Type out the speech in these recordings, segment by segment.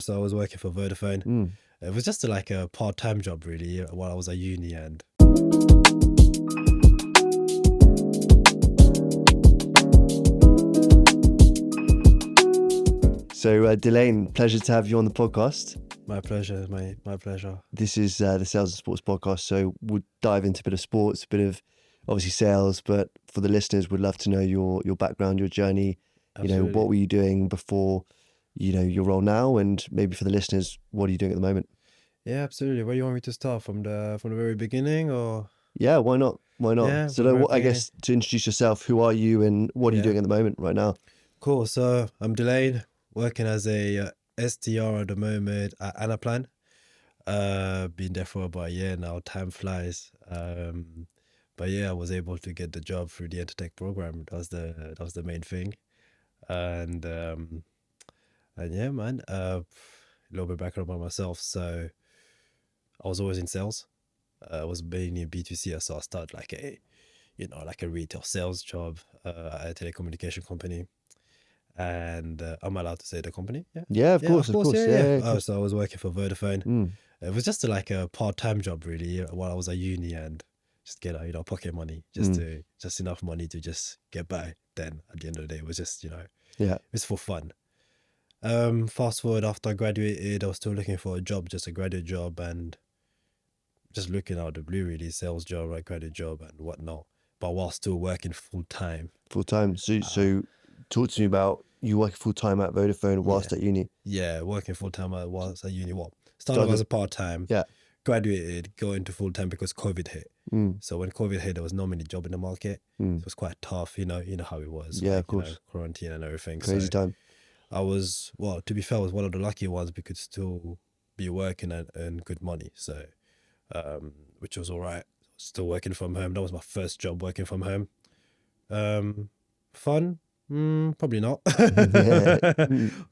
so I was working for Vodafone. Mm. It was just like a part-time job really while I was at uni. And So, Delane, pleasure to have you on the podcast. my pleasure, my pleasure. This is the Sales and Sports podcast, so we'll dive into a bit of sports, a bit of obviously sales, but for the listeners, we'd love to know your background, your journey. Absolutely. What were you doing before, your role now, and maybe for the listeners, what are you doing at the moment? Yeah, absolutely. Where do you want me to start, from the very beginning, or? Yeah, why not? Why not? Yeah, So, from the very I guess to introduce yourself, who are you and what are you Yeah. doing at the moment right now? Cool. So I'm Delane, working as a SDR at the moment at Anaplan. Been there for about a year now. Time flies. But yeah, I was able to get the job through the Entr program. That was the main thing. And yeah, man. A little bit background about myself. So I was always in sales. I was mainly in B2C, so I started like a retail sales job at a telecommunication company. And I'm allowed to say the company? Yeah. Yeah, of course, Yeah. of course. So I was working for Vodafone. Mm. It was just like a part-time job really while I was at uni, and just get pocket money, just enough money to just get by. Then at the end of the day, it was just Yeah, it's for fun. Fast forward, after I graduated, I was still looking for a job, just a graduate job, and just looking out the blue really, sales job, right, graduate job and whatnot, but while still working full time. full time. So talk to me about you working full time at Vodafone whilst at uni. Yeah, working full time whilst at uni. Well, started off as a part time. Yeah. Graduated, going to full time because COVID hit. Mm. So when COVID hit, there was not many job in the market. Mm. So it was quite tough. You know how it was. Yeah, of course. Quarantine and everything. Crazy So time. I was, well, to be fair, I was one of the lucky ones. We could still be working and earn good money. So, which was all right. Still working from home. That was my first job working from home. Fun? Probably not.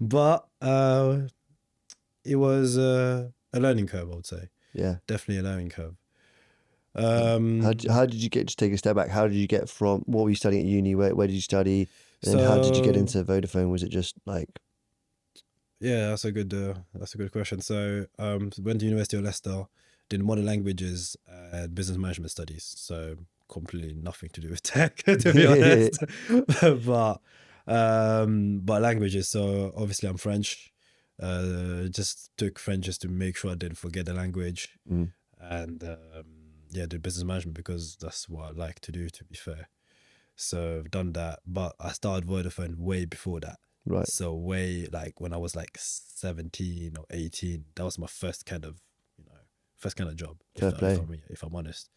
But it was a learning curve, I would say. Yeah. Definitely a learning curve. How did you get, just take a step back, how did you get from, what were you studying at uni? Where did you study? And how did you get into Vodafone? Was it just like... Yeah, that's a good question. So went to University of Leicester, did modern languages and business management studies. So completely nothing to do with tech, to be honest. But languages. So obviously I'm French. Just took French just to make sure I didn't forget the language. And did business management because that's what I like to do, to be fair. So I've done that, but I started Vodafone way before that. Right. So way, like when I was like 17 or 18, that was my first kind of job, if I'm honest.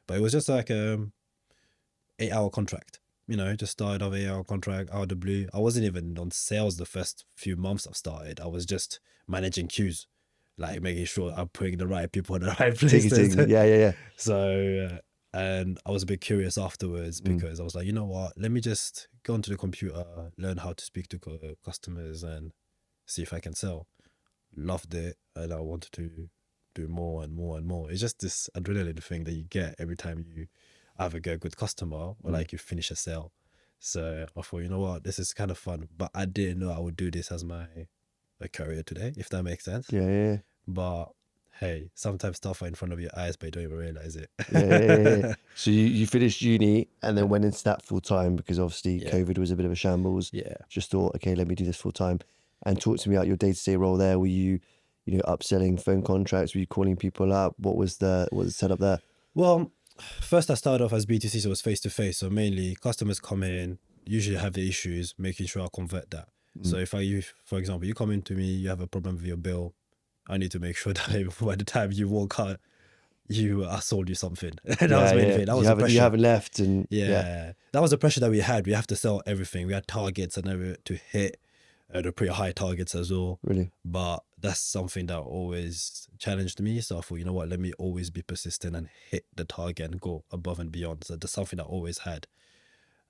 But it was just like 8-hour contract. Just started off 8-hour contract out of the blue. I wasn't even on sales the first few months I've started. I was just managing queues, like making sure I'm putting the right people in the right places. Yeah. So, and I was a bit curious afterwards because I was like, you know what, let me just go onto the computer, learn how to speak to customers and see if I can sell. Loved it, and I wanted to do more and more and more. It's just this adrenaline thing that you get every time you either get a good customer or like you finish a sale. So I thought, you know what, this is kind of fun, but I didn't know I would do this as my career today, if that makes sense. Yeah. But hey, sometimes stuff are in front of your eyes, but you don't even realize it. Yeah. So you finished uni and then went into that full time because obviously COVID was a bit of a shambles. Yeah. Just thought, okay, let me do this full time. And talk to me about your day-to-day role there. Were you, upselling phone contracts? Were you calling people up? What was the setup there? Well, first I started off as B2C, so it was face-to-face. So mainly customers come in, usually have the issues, making sure I convert that. So if for example, you come into me, you have a problem with your bill, I need to make sure that by the time you walk out, I sold you something. That was mainly it. That was the pressure. You haven't left. And that was the pressure that we had. We have to sell everything. We had targets and everything to hit. They're pretty high targets as well. Really? But that's something that always challenged me. So I thought, you know what, let me always be persistent and hit the target and go above and beyond. So that's something I always had.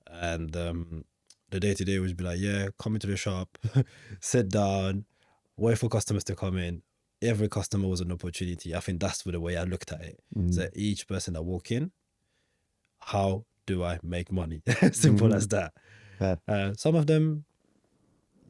And the day-to-day would be like, come into the shop, sit down, wait for customers to come in. Every customer was an opportunity. I think that's the way I looked at it. So each person that walk in, how do I make money? Simple as that. Some of them,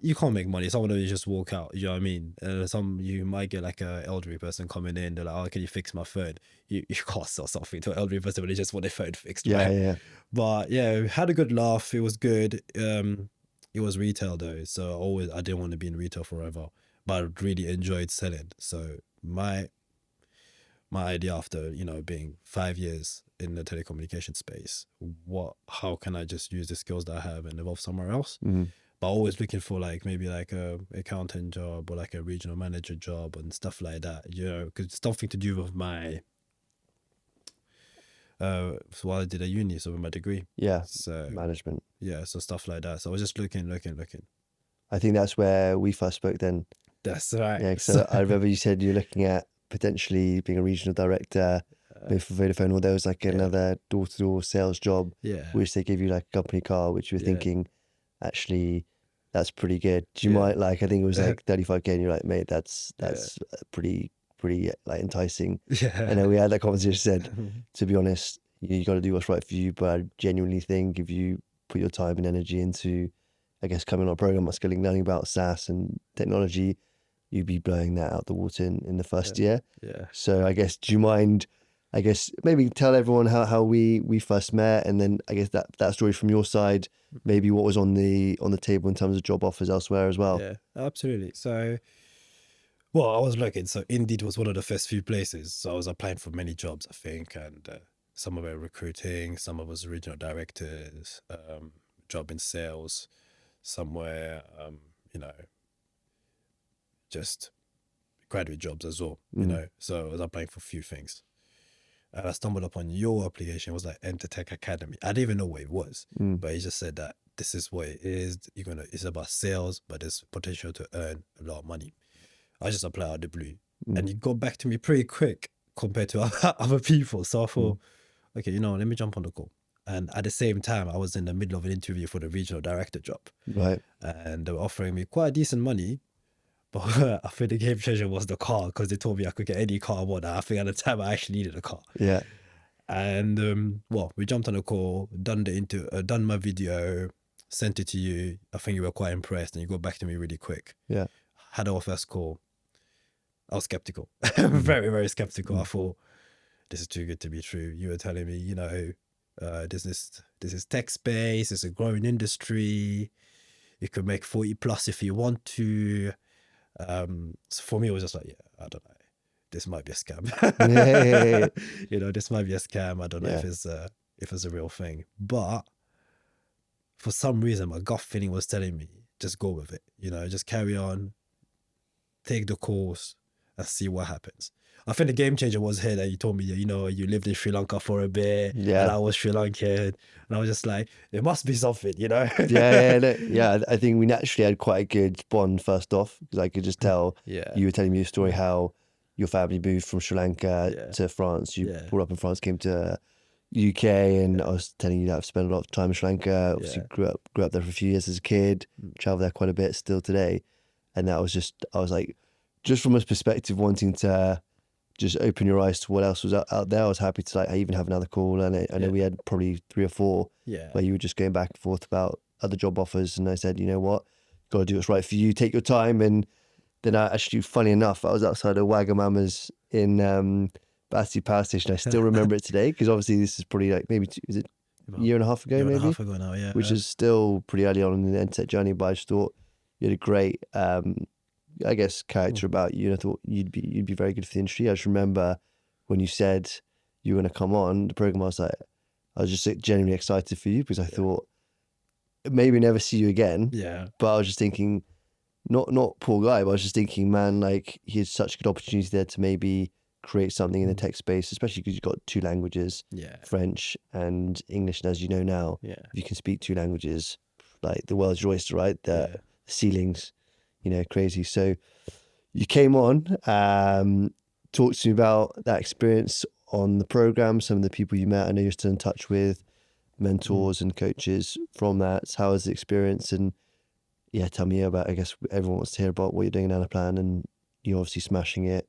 you can't make money. Some of them you just walk out. You know what I mean? Some you might get like a elderly person coming in. They're like, "Oh, can you fix my phone?" You can't sell something to an elderly person, but they just want their phone fixed, Yeah, right? yeah. But yeah, we had a good laugh. It was good. It was retail though, so I didn't want to be in retail forever, but I really enjoyed selling. So my idea after being 5 years in the telecommunication space, how can I just use the skills that I have and evolve somewhere else? Mm-hmm. But always looking for like maybe like a accountant job or like a regional manager job and stuff like that, because it's something to do with my so what I did at uni, so with my degree. Yeah, So management. yeah, so stuff like that. So I was just looking. I think that's where we first spoke then. That's right. Yeah, so I remember you said you're looking at potentially being a regional director, maybe for Vodafone, or there was like another door-to-door sales job, Yeah. which they give you like a company car, which you were Yeah. thinking, actually, that's pretty good. Do you Yeah. mind, like, I think it was like 35K, and you're like, mate, that's pretty like enticing. Yeah. And then we had that conversation, said, to be honest, you got to do what's right for you, but I genuinely think if you put your time and energy into, I guess, coming on a program, upskilling, learning about SaaS and technology, you'd be blowing that out the water in the first year. Yeah. So I guess, do you mind, I guess, maybe tell everyone how we first met, and then I guess that story from your side, maybe what was on the table in terms of job offers elsewhere as well. Yeah, absolutely. So, well, I was looking. So Indeed was one of the first few places. So I was applying for many jobs, I think, and some of it recruiting, some of us regional directors, job in sales, somewhere, just graduate jobs as well, So I was applying for a few things. And I stumbled upon your application. It was like Entr Tech Academy. I didn't even know what it was, but he just said that this is what it is. It's about sales, but there's potential to earn a lot of money. I just applied out of the blue, and it got back to me pretty quick compared to other people. So I thought, okay, let me jump on the call. And at the same time, I was in the middle of an interview for the regional director job, Right. and they were offering me quite decent money. But I think the game changer was the car, because they told me I could get any car I want. I think at the time I actually needed a car. Yeah. And we jumped on a call, done my video, sent it to you. I think you were quite impressed, and you got back to me really quick. Yeah. Had our first call. I was skeptical, very, very skeptical. I thought, this is too good to be true. You were telling me, this is tech space. It's a growing industry. You could make 40 plus if you want to. So for me, it was just like, yeah, I don't know. This might be a scam. This might be a scam. I don't know if it's a real thing. But for some reason, my gut feeling was telling me, just go with it. Just carry on, take the course, and see what happens. I think the game changer was here that you told me, you lived in Sri Lanka for a bit, and I was Sri Lankan, and I was just like, there must be something, I think we naturally had quite a good bond first off, because I could just tell you were telling me a story how your family moved from Sri Lanka to France. You brought up in France, came to UK, and I was telling you that I've spent a lot of time in Sri Lanka. Obviously, grew up there for a few years as a kid, traveled there quite a bit still today, and I was like, just from a perspective wanting to just open your eyes to what else was out there. I was happy to like even have another call, and I know we had probably 3 or 4 where you were just going back and forth about other job offers, and I said, you know what, got to do what's right for you, take your time. And then I actually, funny enough, I was outside of Wagamama's in Battersea Power Station. I still remember it today, because obviously this is probably like maybe is it a year and a half ago, maybe? Year and a half ago now, yeah. Which is still pretty early on in the EdTech journey, but I just thought you had a great I guess character about you, and I thought you'd be very good for the industry. I just remember when you said you were going to come on the program, I was just genuinely excited for you, because I thought maybe never see you again. Yeah. But I was just thinking, not poor guy, but I was just thinking, man, like he had such a good opportunity there to maybe create something in the tech space, especially because you've got 2 languages, French and English. And as you know now, if you can speak 2 languages, like the world's your oyster, right? The ceilings, crazy. So you came on, talked to me about that experience on the program, some of the people you met. I know you're still in touch with, mentors and coaches from that. So how was the experience? And tell me about, I guess everyone wants to hear about what you're doing in Anaplan, and you're obviously smashing it.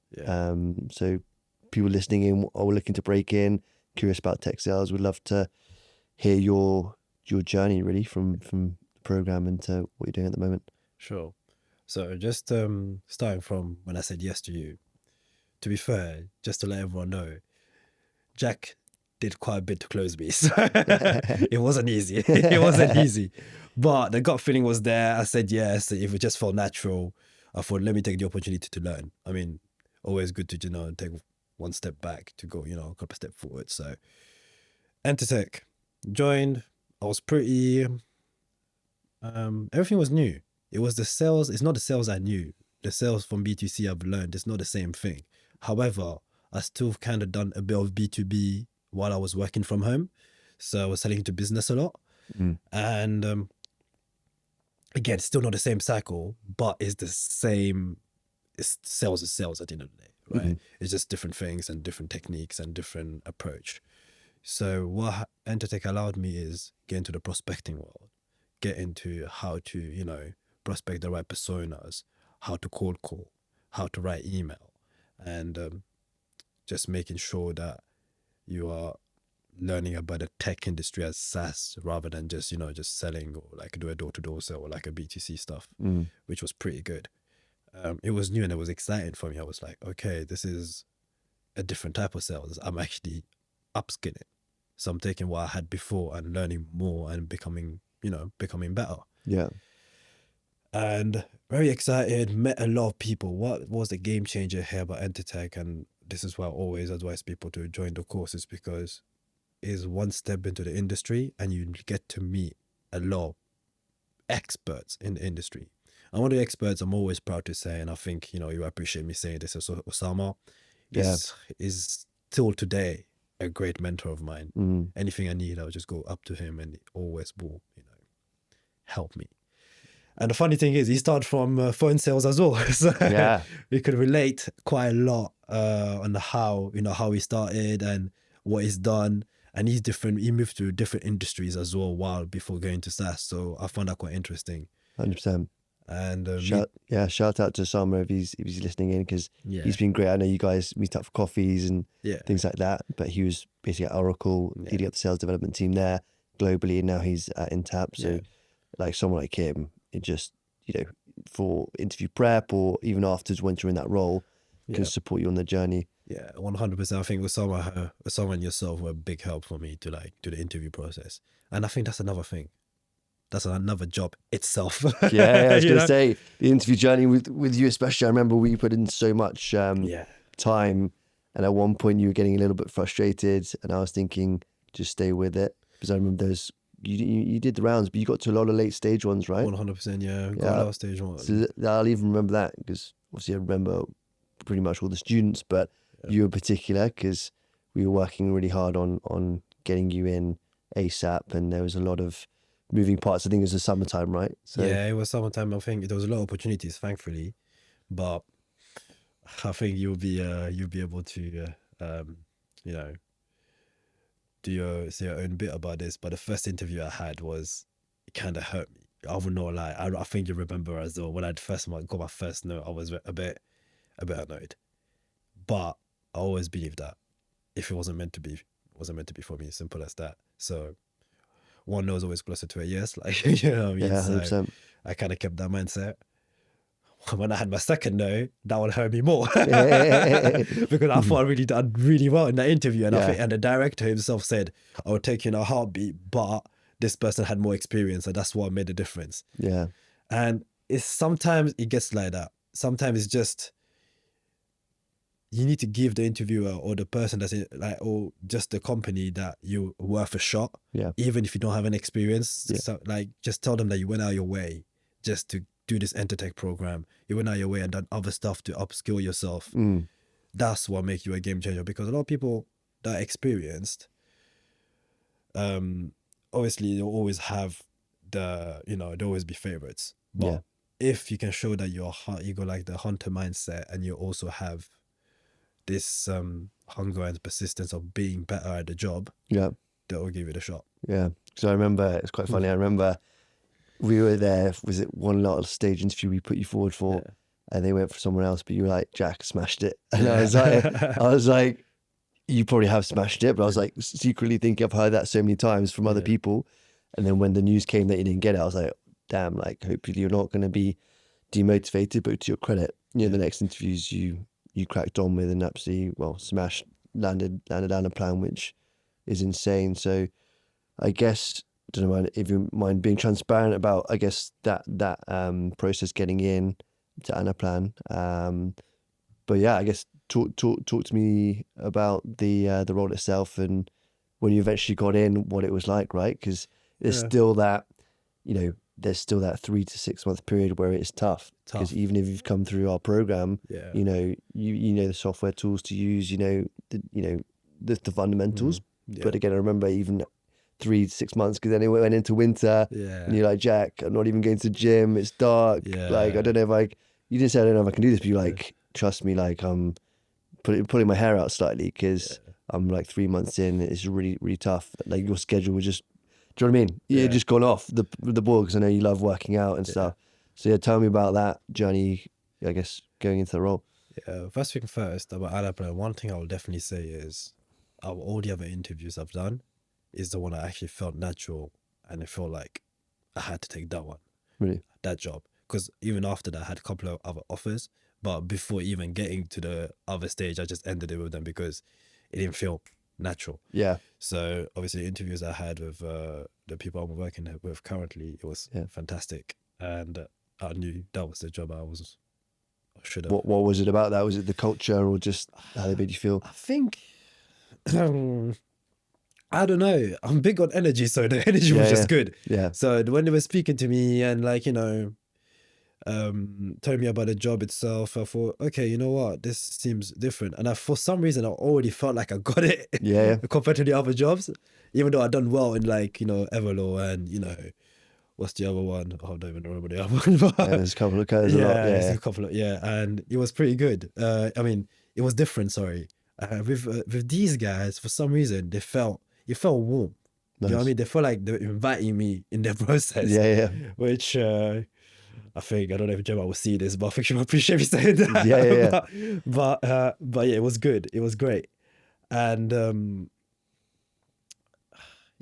So people listening in are looking to break in, curious about tech sales, would love to hear your journey really from the program into what you're doing at the moment. Sure. So just starting from when I said yes to you, to be fair, just to let everyone know, Jack did quite a bit to close me. So it wasn't easy. It wasn't easy. But the gut feeling was there. I said yes. If it just felt natural, I thought, let me take the opportunity to learn. I mean, always good to, take one step back to go, a couple of steps forward. So Entr joined. I was pretty, everything was new. It was the sales. It's not the sales I knew. The sales from B2C I've learned, it's not the same thing. However, I still kind of done a bit of B2B while I was working from home. So I was selling to business a lot. And again, still not the same cycle, but it's the same. It's sales is sales at the end of the day, right? It's just different things and different techniques and different approach. So what Entr allowed me is get into the prospecting world, get into how to, prospect the right personas, how to cold call, how to write email, and just making sure that you are learning about the tech industry as SaaS rather than just, just selling or like do a door-to-door sale or like a BTC stuff, which was pretty good. It was new and it was exciting for me. I was like, okay, this is a different type of sales. I'm actually upskilling. So I'm taking what I had before and learning more and becoming better. Yeah. And very excited, met a lot of people. What was the game changer here about Entr? And this is why I always advise people to join the courses, because it's one step into the industry and you get to meet a lot of experts in the industry. And one of the experts I'm always proud to say, and I think, you appreciate me saying this, is Osama, is still today a great mentor of mine. Anything I need, I'll just go up to him and he always will, help me. And the funny thing is, he started from phone sales as well. So we could relate quite a lot on how he started and what he's done. And he's different. He moved to different industries as well before going to SaaS. So I found that quite interesting. 100%. And shout out to Osama if he's listening in, because he's been great. I know you guys meet up for coffees and things like that, but he was basically at Oracle, leading up the sales development team there globally, and now he's at Intap. So like someone like him, it just, for interview prep or even afterwards once you're in that role, can support you on the journey. Yeah, 100%. I think Osama and yourself were a big help for me to like do the interview process. And I think that's another thing. That's another job itself. Yeah, I was going to say, the interview journey with you especially, I remember we put in so much time, and at one point you were getting a little bit frustrated, and I was thinking, just stay with it, because I remember you did the rounds, but you got to a lot of late stage ones, right? 100%, got a lot of stage ones. So I'll even remember that, because obviously I remember pretty much all the students, but you in particular, because we were working really hard on getting you in ASAP, and there was a lot of moving parts. I think it was the summertime, right? So yeah, it was summertime. I think there was a lot of opportunities, thankfully, but I think you'll be able to say your own bit about this. But the first interview I had it kind of hurt me. I would not lie. I think you remember as well, when I first got my first note, I was a bit annoyed. But I always believed that if it wasn't meant to be, it wasn't meant to be for me. Simple as that. So one no is always closer to a yes, like, you know what I mean? Yeah, 100%. So I kind of kept that mindset. When I had my second no, that would hurt me more because I thought I really done really well in that interview, and I think, and the director himself said, "I would take you in a heartbeat, but this person had more experience, and that's what made the difference." Yeah, and sometimes it gets like that. Sometimes it's just you need to give the interviewer or the person that's in, like, or just the company that you're worth a shot. Yeah. Even if you don't have an experience. Yeah. So, like, just tell them that you went out of your way just to do this Entr program. You went out of your way and done other stuff to upskill yourself. That's what makes you a game changer, because a lot of people that are experienced, obviously they'll always have they'll always be favorites. But if you can show that you got like the hunter mindset, and you also have this hunger and persistence of being better at the job, that will give it a shot. Yeah. So I remember, it's quite funny, I remember we were there, was it one little stage interview we put you forward for, and they went for someone else, but you were like, Jack smashed it. And I was like, you probably have smashed it, but I was like secretly thinking, I've heard that so many times from other people. And then when the news came that you didn't get it, I was like, damn, like hopefully you're not going to be demotivated, but to your credit, the next interviews you cracked on with and absolutely smashed, landed Anaplan, which is insane. So I guess, don't know if you mind being transparent about, I guess, that process getting in to Anaplan. But yeah, I guess talk to me about the role itself and when you eventually got in, what it was like, right? Because there's still that, there's still that 3 to 6 month period where it's tough. Because even if you've come through our program, you know the software tools to use, the fundamentals. But again, I remember even 3 to 6 months, because then it went into winter, and you're like, Jack, I'm not even going to the gym. It's dark. Like, I don't know if you didn't say I don't know if I can do this, but you're like, trust me, like I'm pulling my hair out slightly because I'm like 3 months in. It's really, really tough. Like your schedule was just, do you know what I mean? Yeah, just gone off the ball, because I know you love working out and stuff. So yeah, tell me about that journey, I guess, going into the role. Yeah, first thing first, about Anaplan, one thing I will definitely say is, out of all the other interviews I've done, is the one I actually felt natural, and I felt like I had to take that one. Really? That job. Because even after that, I had a couple of other offers, but before even getting to the other stage, I just ended it with them because it didn't feel natural. Yeah. So obviously the interviews I had with the people I'm working with currently, it was fantastic. And I knew that was the job I should have. What was it about that? Was it the culture or just how they made you feel? I think, I don't know. I'm big on energy, so the energy was just good. Yeah. So when they were speaking to me and like, telling me about the job itself, I thought, okay, you know what? This seems different. And for some reason, I already felt like I got it. Yeah. Compared to the other jobs, even though I'd done well in like, Everlaw and, what's the other one? Oh, I don't even remember the other one. But there's a couple of guys. There's a couple of, and it was pretty good. I mean, it was different. Sorry, with these guys, for some reason, it felt warm. Nice. You know what I mean? They felt like they're inviting me in their process. Yeah. Which I think, I don't know if Gemma will see this, but I think she will appreciate me saying that. Yeah. But yeah, it was good. It was great, and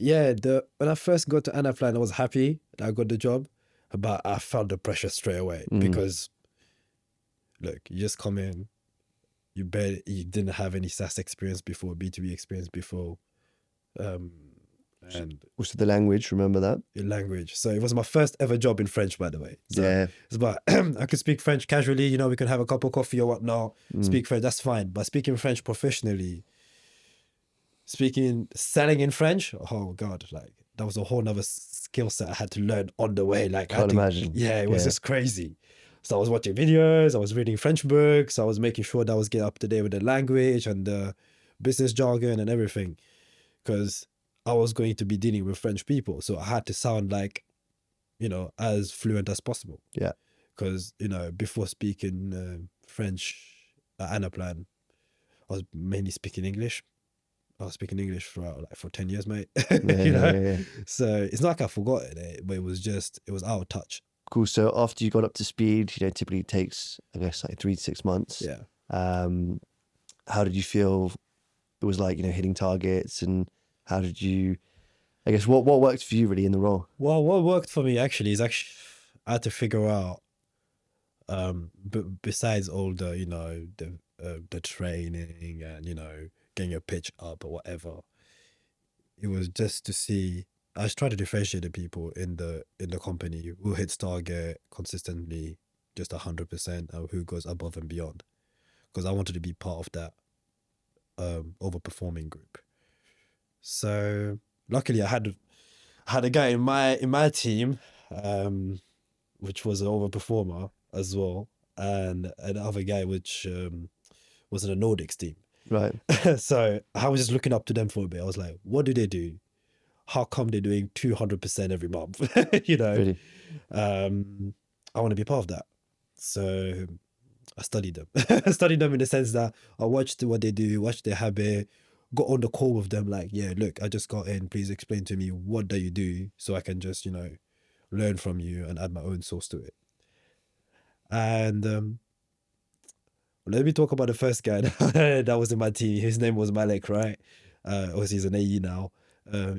when I first got to Anaplan, I was happy that I got the job, but I felt the pressure straight away because, look, you just come in, you didn't have any SaaS experience before, B2B experience before, and also the language. Remember that? Your language. So it was my first ever job in French, by the way. So it's about I could speak French casually. We can have a cup of coffee or whatnot. Speak French, that's fine. But speaking French professionally. Selling in French, oh God, like that was a whole nother skill set I had to learn on the way. Like, I imagine. Yeah, it was just crazy. So I was watching videos, I was reading French books, I was making sure that I was getting up to date with the language and the business jargon and everything, because I was going to be dealing with French people. So I had to sound like, as fluent as possible. Yeah. Because, before speaking French at Anaplan, I was mainly speaking English. I was speaking English for 10 years, mate. Yeah. So it's not like I forgot it, but it was out of touch. Cool. So after you got up to speed, typically it takes, I guess, like 3 to 6 months. Yeah. How did you feel it was like, hitting targets, and how did you, I guess, what worked for you really in the role? Well, what worked for me actually is I had to figure out, besides all the, the training and, getting your pitch up or whatever, it was just to see. I was trying to differentiate the people in the company who hits target consistently, just 100%, or who goes above and beyond, because I wanted to be part of that overperforming group. So luckily, I had a guy in my team, which was an overperformer as well, and another guy which was in the Nordics team. Right. So I was just looking up to them for a bit. I was like, what do they do? How come they're doing 200% every month? Really? I want to be part of that. So I studied them. I studied them in the sense that I watched what they do, watched their habit, got on the call with them. Like, yeah, look, I just got in. Please explain to me what do you do, so I can just, learn from you and add my own sauce to it. And let me talk about the first guy that was in my team. His name was Malek, right? Obviously, he's an AE now.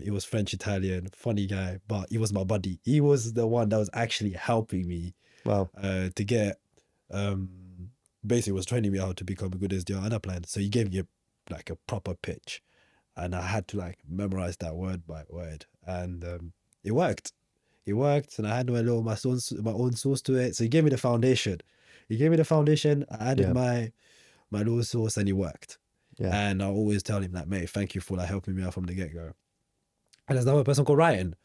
He was French Italian, funny guy, but he was my buddy. He was the one that was actually helping me Wow. To get basically was training me how to become a good SDR Anaplan. So he gave me like a proper pitch, and I had to like memorize that word by word, and it worked. It worked, and I had my own source to it. So he gave me the foundation. I added my little source, and it worked. Yeah. And I always tell him that, mate, thank you for like helping me out from the get go. And there's another person called Ryan.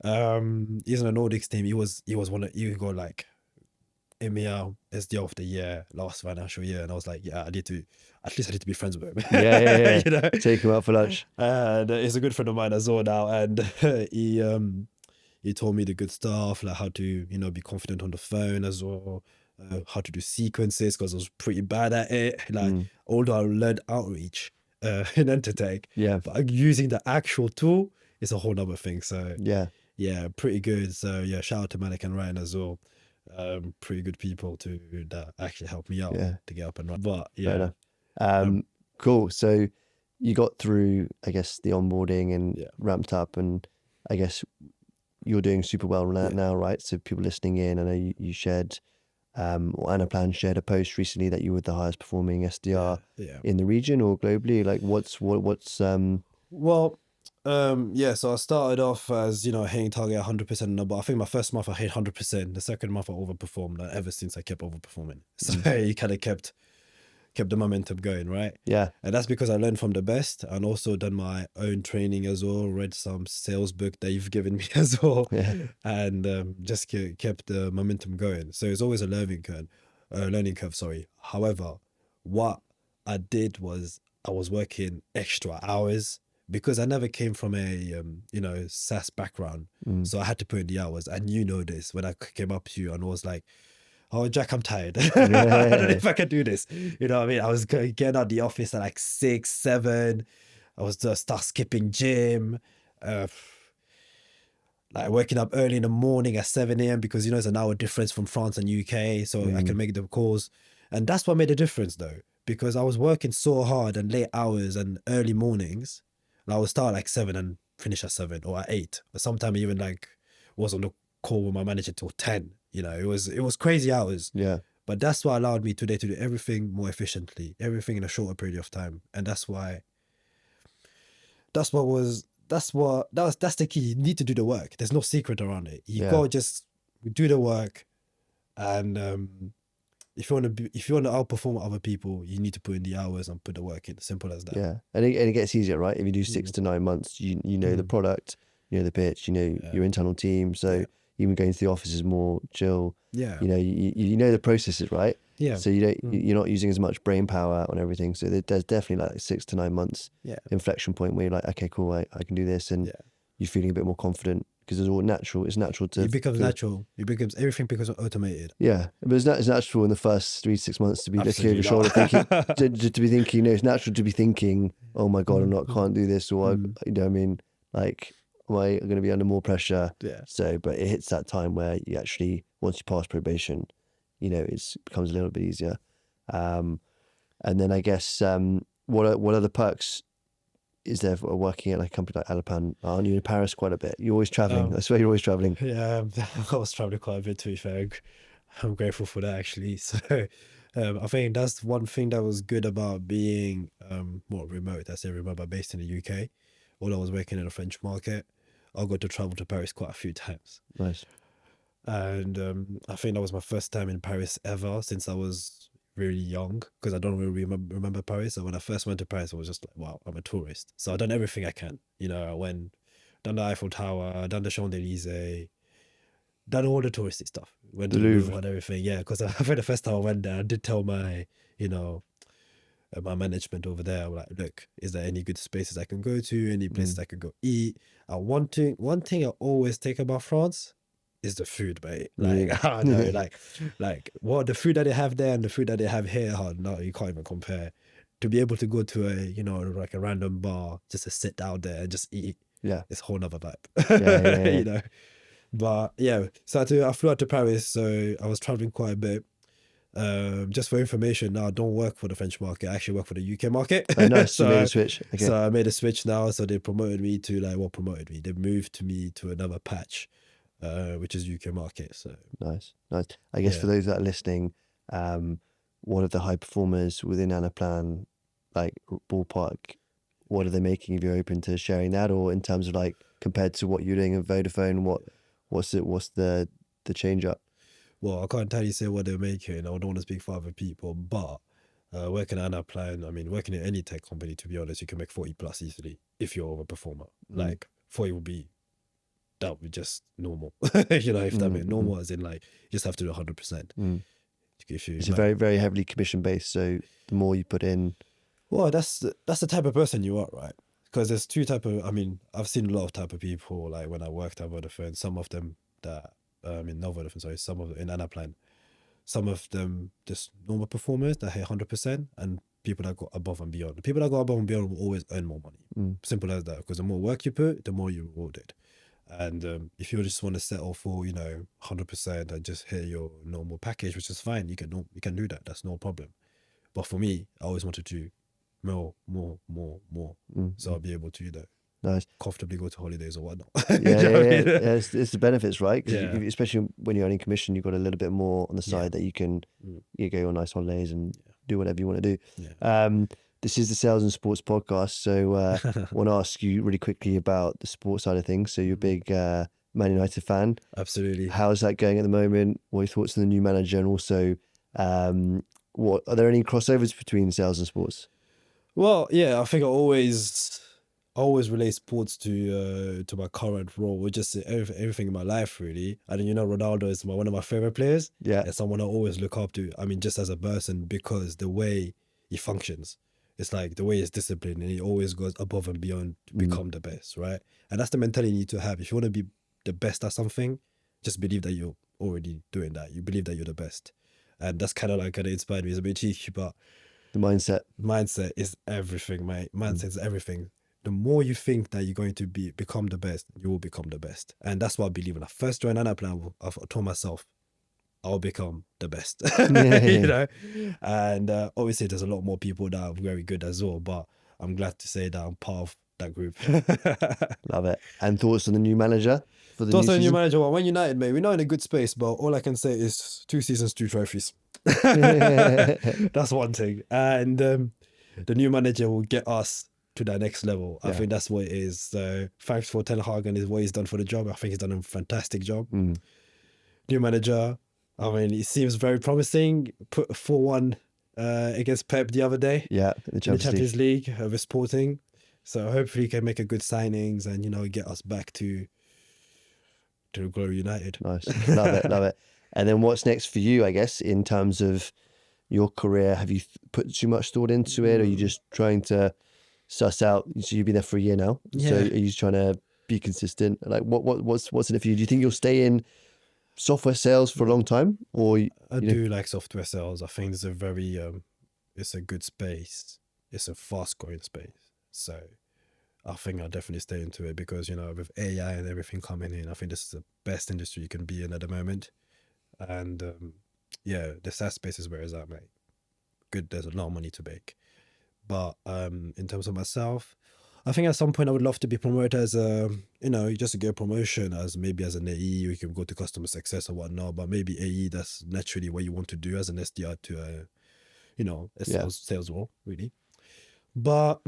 He's in the Nordics team. He got like EMEA SDR of the year last financial year, and I was like, yeah, I need to be friends with him. Yeah. You know? Take him out for lunch. And he's a good friend of mine as well now, and he told me the good stuff, like how to be confident on the phone as well, how to do sequences, because I was pretty bad at it. Like although I learned outreach in Entr, but using the actual tool is a whole other thing. So yeah, pretty good. So yeah, shout out to Malik and Ryan as well. Pretty good people that actually helped me out to get up and run. But yeah, cool. So you got through, I guess, the onboarding and ramped up, and I guess you're doing super well now, right? So people listening in, I know you shared, or Anaplan shared a post recently that you were the highest performing SDR in the region or globally. Like what's well, so I started off as, hitting target 100% number. I think my first month I hit 100%. The second month I overperformed, and ever since I kept overperforming. So he kind of kept the momentum going, right? Yeah. And that's because I learned from the best, and also done my own training as well, read some sales book that you've given me as well, and just kept the momentum going. So it's always a learning curve, sorry. However, what I did was I was working extra hours, because I never came from a SaaS background. So I had to put in the hours, and this when I came up to you and was like, oh, Jack, I'm tired. I don't know if I can do this. You know what I mean? I was getting out the office at like 6, 7. I was just start skipping gym. Like waking up early in the morning at 7 a.m. because, it's an hour difference from France and UK. So I can make the calls. And that's what made the difference though, because I was working so hard and late hours and early mornings. And I would start like 7 and finish at 7 or at 8. But sometimes even like was on the call with my manager till 10. It was crazy hours. Yeah. But that's what allowed me today to do everything more efficiently, everything in a shorter period of time. And that's the key. You need to do the work. There's no secret around it. You gotta just do the work. And if you want to outperform other people, you need to put in the hours and put the work in. Simple as that. Yeah. And it gets easier, right? If you do 6 to 9 months, you know the product, you know the pitch, your internal team. So even going to the office is more chill. Yeah. You know the processes, right? Yeah. So you're not using as much brain power on everything. So there's definitely like 6 to 9 months inflection point where you're like, okay, cool, I can do this, and you're feeling a bit more confident because it's all natural. It's natural to. It becomes natural. Everything becomes automated. Yeah, but it's natural in the first 3 to 6 months to be looking over your shoulder, thinking to be thinking. It's natural to be thinking, oh my god, can't do this, or I mean, like, am I going to be under more pressure? Yeah. So, but it hits that time where you actually, once you pass probation, it becomes a little bit easier. And then I guess what other perks is there for working at like a company like Anaplan? Aren't you in Paris quite a bit? You're always traveling. I swear you're always traveling. Yeah, I was traveling quite a bit, to be fair. I'm grateful for that, actually. So I think that's one thing that was good about being more remote. I say remote, but based in the UK. While I was working in the French market, I got to travel to Paris quite a few times. Nice. And I think that was my first time in Paris ever since I was really young, because I don't really remember Paris. So when I first went to Paris, I was just like, wow, I'm a tourist. So I've done everything I can. I went, done the Eiffel Tower, done the Champs-Élysées, done all the touristy stuff. Went to the Louvre and everything. Yeah, because I think the first time I went there, I did tell my, my management over there, I'm like, look, is there any good spaces I can go to? Any places I can go eat? And one thing I always take about France is the food, mate. Like, I know, like what the food that they have there and the food that they have here, no, you can't even compare. To be able to go to a, like a random bar, just to sit down there and just eat, it's a whole nother vibe. Yeah. But yeah, so I flew out to Paris, so I was traveling quite a bit. Just for information, now I don't work for the French market. I actually work for the UK market. Oh, nice. So you made a switch. Okay. So I made a switch now. So they promoted me to They moved me to another patch. which is UK market. So nice. I guess for those that are listening, what are the high performers within Anaplan, like ballpark? What are they making? If you're open to sharing that, or in terms of like compared to what you're doing at Vodafone, what's the change up? Well, I can't tell you say what they're making. I don't want to speak for other people, but working at Anaplan, I mean, working in any tech company, to be honest, you can make 40 plus easily if you're a performer. Like 40 would be, that would be just normal. You know, if that meant normal, as in like, you just have to do 100%. It's a very, very heavily commission based. So the more you put in. Well, that's the type of person you are, right? Because there's two type of, I mean, I've seen a lot of type of people, like when I worked at Vodafone, some of them that, not Vodafone, sorry, some of them in Anaplan, some of them just normal performers that hit 100%, and people that go above and beyond. The people that go above and beyond will always earn more money. Simple as that, because the more work you put, the more you're rewarded. And if you just want to settle for, 100% and just hit your normal package, which is fine, you can do that. That's no problem. But for me, I always wanted to more. So I'll be able to, nice, comfortably go to holidays or whatnot. Yeah. It's the benefits, right? Because especially when you're earning commission, you've got a little bit more on the side that you can you go on nice holidays and do whatever you want to do. This is the Sales and Sports podcast, so I want to ask you really quickly about the sports side of things. So you're a big Man United fan. Absolutely. How's that going at the moment? What are your thoughts on the new manager? And also, what are there any crossovers between sales and sports? Well, yeah, I think I always relate sports to my current role, which is everything in my life, really. And Ronaldo is one of my favorite players. Yeah, and someone I always look up to. I mean, just as a person, because the way he functions, it's like the way he's disciplined, and he always goes above and beyond to become the best, right? And that's the mentality you need to have. If you want to be the best at something, just believe that you're already doing that. You believe that you're the best, and that's kind of inspired me. It's a bit cheeky, but the mindset is everything, mate. Mindset is everything. The more you think that you're going to become the best, you will become the best. And that's what I believe. When I first joined Anaplan, I told myself, I'll become the best. And obviously there's a lot more people that are very good as well, but I'm glad to say that I'm part of that group. Love it. And thoughts on the new manager for the thoughts on the new manager? Well, when United, mate, we're not in a good space, but all I can say is 2 seasons, 2 trophies. That's one thing. And the new manager will get us to that next level. I think that's what it is. So thanks for Ten Hag and what he's done for the job. I think he's done a fantastic job. New manager, I mean, it seems very promising. Put 4-1 against Pep the other day. Yeah, in the Champions League with Sporting. So hopefully he can make a good signings and get us back to Glory United. Nice, love it. And then what's next for you? I guess in terms of your career, have you put too much thought into it, or are you just trying to suss out? So you've been there for a year now. Yeah. So are you trying to be consistent? Like what's in it for you? Do you think you'll stay in software sales for a long time, or I do like software sales. I think it's a very it's a good space. It's a fast growing space. So I think I'll definitely stay into it because with AI and everything coming in, I think this is the best industry you can be in at the moment. And the SaaS space is where it's at, mate. Good, there's a lot of money to make. But in terms of myself, I think at some point I would love to be promoted as just to get a promotion as maybe as an AE. You can go to customer success or whatnot, but maybe AE, that's naturally what you want to do as an SDR to a sales role, really. But